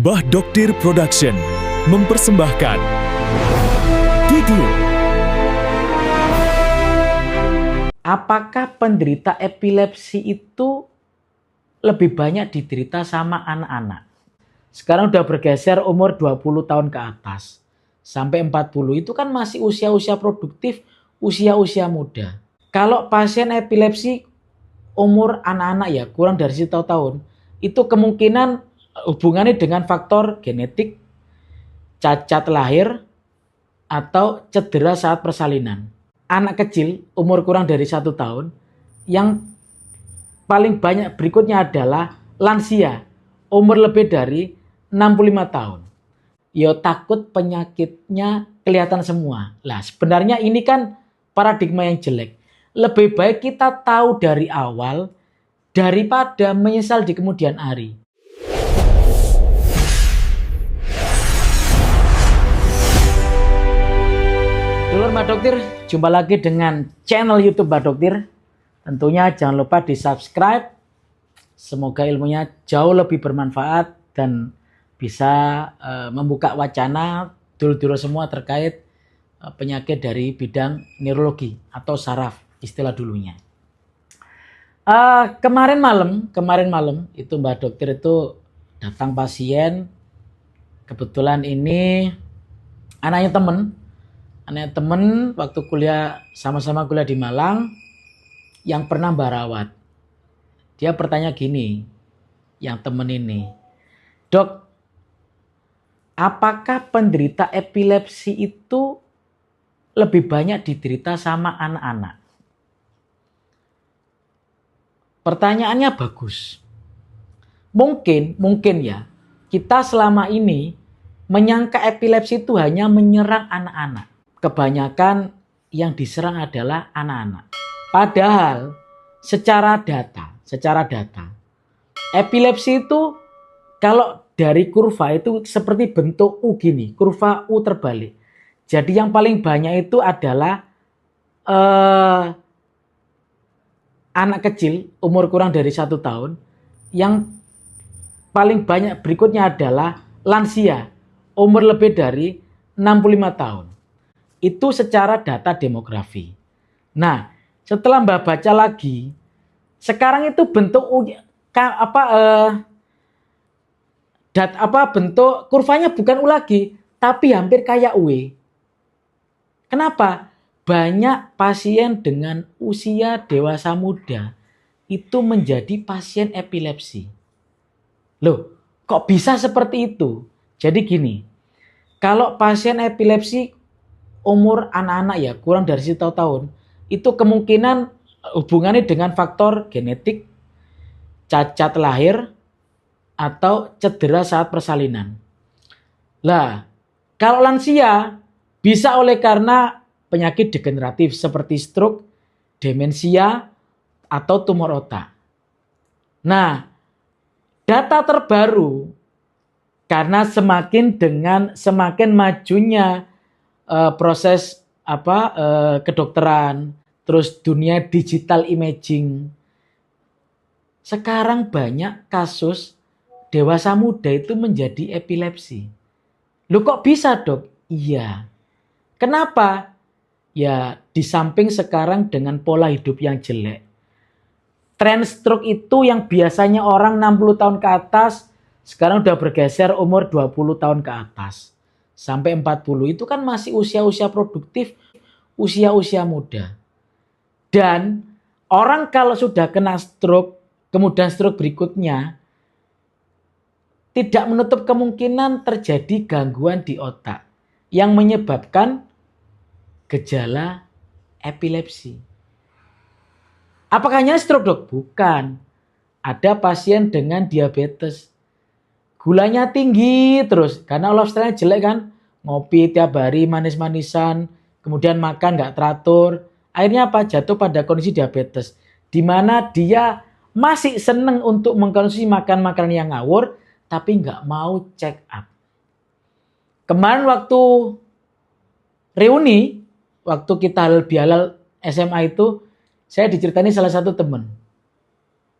Mbah Doktir Production mempersembahkan Gigi. Apakah penderita epilepsi itu lebih banyak diderita sama anak-anak? Sekarang udah bergeser umur 20 tahun ke atas. Sampai 40 itu kan masih usia-usia produktif, usia-usia muda. Kalau pasien epilepsi umur anak-anak ya kurang dari 1 tahun, itu kemungkinan hubungannya dengan faktor genetik, cacat lahir, atau cedera saat persalinan. Anak kecil umur kurang dari 1 tahun, yang paling banyak berikutnya adalah lansia umur lebih dari 65 tahun. Ya takut penyakitnya kelihatan semua. Lah sebenarnya ini kan paradigma yang jelek. Lebih baik kita tahu dari awal daripada menyesal di kemudian hari. Dulur Mbah Doktir, jumpa lagi dengan channel YouTube Mbah Doktir. Tentunya jangan lupa di subscribe. Semoga ilmunya jauh lebih bermanfaat dan bisa membuka wacana dulur-dulur semua terkait penyakit dari bidang neurologi atau saraf istilah dulunya. Kemarin malam itu Mbah Doktir itu datang pasien. Kebetulan ini anaknya temen waktu kuliah, sama-sama kuliah di Malang, yang pernah Mbah rawat. Dia bertanya gini, yang temen ini, "Dok, apakah penderita epilepsi itu lebih banyak diderita sama anak-anak?" Pertanyaannya bagus. Mungkin ya, kita selama ini menyangka epilepsi itu hanya menyerang anak-anak. Kebanyakan yang diserang adalah anak-anak. Padahal secara data, epilepsi itu kalau dari kurva itu seperti bentuk U gini, kurva U terbalik. Jadi yang paling banyak itu adalah anak kecil umur kurang dari 1 tahun. Yang paling banyak berikutnya adalah lansia umur lebih dari 65 tahun. Itu secara data demografi. Nah, setelah Mbak baca lagi, sekarang itu bentuk bentuk kurvanya bukan U lagi, tapi hampir kayak W. Kenapa? Banyak pasien dengan usia dewasa muda itu menjadi pasien epilepsi. Loh, kok bisa seperti itu? Jadi gini, kalau pasien epilepsi umur anak-anak ya kurang dari 1 tahun, itu kemungkinan hubungannya dengan faktor genetik, cacat lahir, atau cedera saat persalinan. Lah, kalau lansia bisa oleh karena penyakit degeneratif seperti stroke, demensia, atau tumor otak. Nah, data terbaru karena semakin majunya proses kedokteran, terus dunia digital imaging. Sekarang banyak kasus dewasa muda itu menjadi epilepsi. Loh kok bisa, Dok? Iya. Kenapa? Ya di samping sekarang dengan pola hidup yang jelek. Tren stroke itu yang biasanya orang 60 tahun ke atas, sekarang udah bergeser umur 20 tahun ke atas. Sampai 40 itu kan masih usia-usia produktif, usia-usia muda. Dan orang kalau sudah kena stroke, kemudian stroke berikutnya, tidak menutup kemungkinan terjadi gangguan di otak yang menyebabkan gejala epilepsi. Apakah hanya stroke, Dok? Bukan. Ada pasien dengan diabetes. Gulanya tinggi terus karena lifestyle-nya jelek kan, ngopi tiap hari manis-manisan, kemudian makan nggak teratur, akhirnya apa? Jatuh pada kondisi diabetes, di mana dia masih seneng untuk mengkonsumsi makanan yang ngawur, tapi nggak mau check up. Kemarin waktu reuni, waktu kita halal bihalal SMA itu, saya diceritain salah satu teman.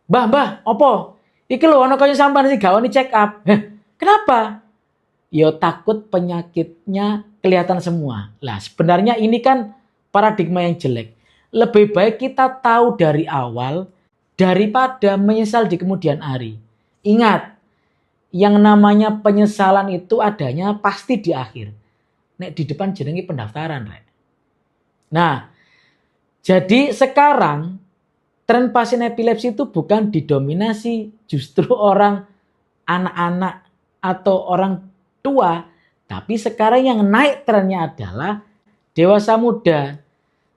Mbah, opo? Iki lho ana kaya sampean sing gawani check up. Kenapa? Ya takut penyakitnya kelihatan semua. Lah sebenarnya ini kan paradigma yang jelek. Lebih baik kita tahu dari awal daripada menyesal di kemudian hari. Ingat, yang namanya penyesalan itu adanya pasti di akhir. Nek di depan jenengi pendaftaran, Rek. Nah, jadi sekarang tren pasien epilepsi itu bukan didominasi justru orang anak-anak atau orang tua, tapi sekarang yang naik trennya adalah dewasa muda.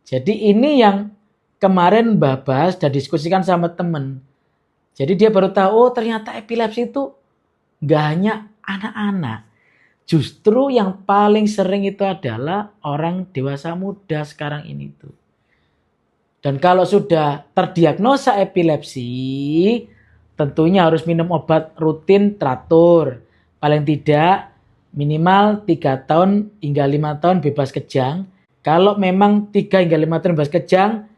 Jadi ini yang kemarin Mbak bahas dan diskusikan sama temen. Jadi dia baru tahu, oh ternyata epilepsi itu gak hanya anak-anak. Justru yang paling sering itu adalah orang dewasa muda sekarang ini tuh. Dan kalau sudah terdiagnosa epilepsi, tentunya harus minum obat rutin teratur. Paling tidak minimal 3 tahun hingga 5 tahun bebas kejang. Kalau memang 3 hingga 5 tahun bebas kejang,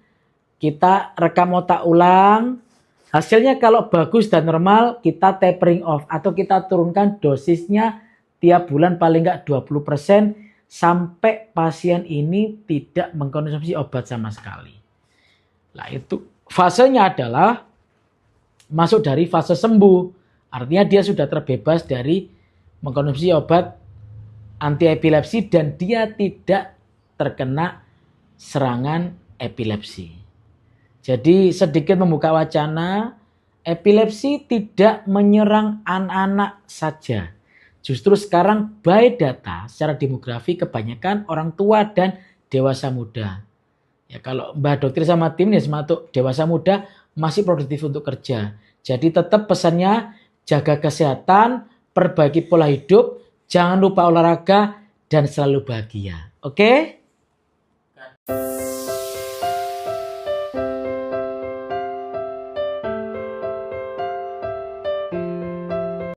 kita rekam otak ulang. Hasilnya kalau bagus dan normal, kita tapering off atau kita turunkan dosisnya tiap bulan paling enggak 20% sampai pasien ini tidak mengkonsumsi obat sama sekali. Nah itu fasenya adalah masuk dari fase sembuh. Artinya dia sudah terbebas dari mengkonsumsi obat anti epilepsi dan dia tidak terkena serangan epilepsi. Jadi sedikit membuka wacana, epilepsi tidak menyerang anak-anak saja. Justru sekarang by data secara demografi kebanyakan orang tua dan dewasa muda. Ya kalau Mbak Dokter sama tim ya untuk dewasa muda masih produktif untuk kerja. Jadi tetap pesannya jaga kesehatan, perbaiki pola hidup, jangan lupa olahraga dan selalu bahagia. Oke?